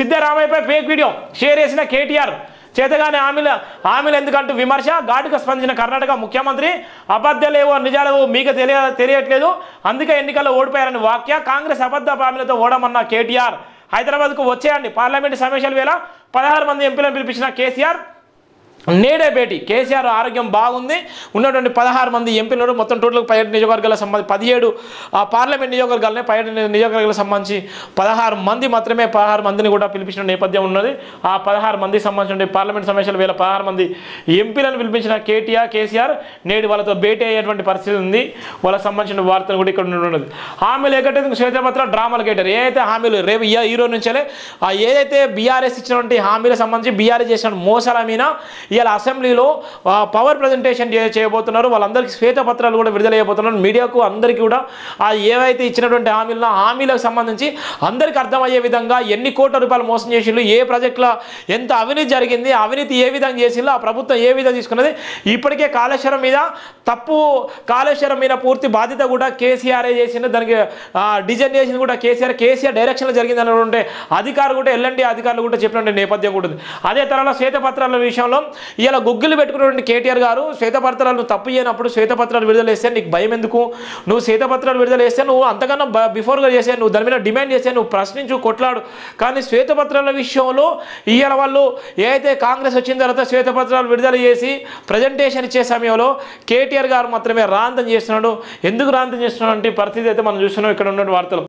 సిద్ధరామయ్యపై fake video share చేసిన కేటీఆర్ చేతగానే హామీలు ఎందుకంటూ విమర్శ ఘాటుగా స్పందించిన కర్ణాటక ముఖ్యమంత్రి అబద్ధాలేవో నిజాలేవో మీకు తెలియట్లేదు అందుకే ఎన్నికల్లో ఓడిపోయారని వ్యాఖ్య కాంగ్రెస్ అబద్ధ హామీలతో ఓడమన్న కేటీఆర్ హైదరాబాద్కు వచ్చేయండి పార్లమెంటు సమావేశాల వేళ 16 మంది ఎంపీలను పిలిపించిన కేసీఆర్ నేడే భేటీ కేసీఆర్ ఆరోగ్యం బాగుంది ఉన్నటువంటి 16 మంది ఎంపీలు మొత్తం టోటల్ 17 నియోజకవర్గాలకు సంబంధించి 17 పార్లమెంట్ నియోజకవర్గాలనే 17 నియోజకవర్గాలకు సంబంధించి 16 మంది మాత్రమే 16 మందిని కూడా పిలిపించిన నేపథ్యం ఉన్నది ఆ 16 మందికి సంబంధించిన పార్లమెంట్ సమావేశాల వేళ 16 మంది ఎంపీలను పిలిపించిన కేసీఆర్ నేడు వాళ్ళతో భేటీ అయ్యేటువంటి పరిస్థితి ఉంది వాళ్ళకి సంబంధించిన వార్తలు కూడా ఇక్కడ ఉన్నది హామీలు ఎక్కడైతే శ్వేతపత్ర డ్రామాలు కేటారు ఏదైతే హామీలు రేపు ఈ రోజు నుంచే ఏదైతే బీఆర్ఎస్ ఇచ్చినటువంటి హామీలకు సంబంధించి బీఆర్ఎస్ చేసిన మోసాల మీద ఇవాళ అసెంబ్లీలో పవర్ ప్రజెంటేషన్ చేయబోతున్నారు వాళ్ళందరికీ శ్వేతపత్రాలు కూడా విడుదల చేయబోతున్నారు మీడియాకు అందరికీ కూడా ఏవైతే ఇచ్చినటువంటి హామీలకు సంబంధించి అందరికీ అర్థమయ్యే విధంగా ఎన్ని కోట్ల రూపాయలు మోసం చేసిళ్ళు ఏ ప్రాజెక్టులో ఎంత అవినీతి జరిగింది అవినీతి ఏ విధంగా చేసిళ్ళు ఆ ప్రభుత్వం ఏ విధంగా తీసుకున్నది ఇప్పటికే కాళేశ్వరం మీద పూర్తి బాధ్యత కూడా కేసీఆర్ చేసింది దానికి డిజైన్ చేసింది కూడా కేసీఆర్ డైరెక్షన్లో జరిగింది అన్నటువంటి అధికారులు కూడా ఎల్ఎండి అధికారులు కూడా చెప్పినటువంటి నేపథ్యం కూడా ఉంది అదే తరహా శ్వేతపత్రాల విషయంలో ఇలా గుగ్గిలు పెట్టుకున్నటువంటి కేటీఆర్ గారు శ్వేతపత్రాలు తప్పు చేయనప్పుడు శ్వేతపత్రాలు విడుదల చేస్తే నీకు భయం ఎందుకు నువ్వు శ్వేతపత్రాలు విడుదల చేస్తే నువ్వు అంతకన్నా బిఫోర్గా చేసే నువ్వు దాని మీద డిమాండ్ చేసే నువ్వు ప్రశ్నించు కొట్లాడు కానీ శ్వేతపత్రాల విషయంలో ఇవాళ వాళ్ళు ఏదైతే కాంగ్రెస్ వచ్చిన తర్వాత శ్వేతపత్రాలు విడుదల చేసి ప్రజెంటేషన్ ఇచ్చే సమయంలో కేటీఆర్ గారు మాత్రమే రాంతం చేస్తున్నాడు ఎందుకు రాంతం చేస్తున్నాడు అంటే పరిస్థితి అయితే మనం చూస్తున్నాం ఇక్కడ ఉన్న వార్తలు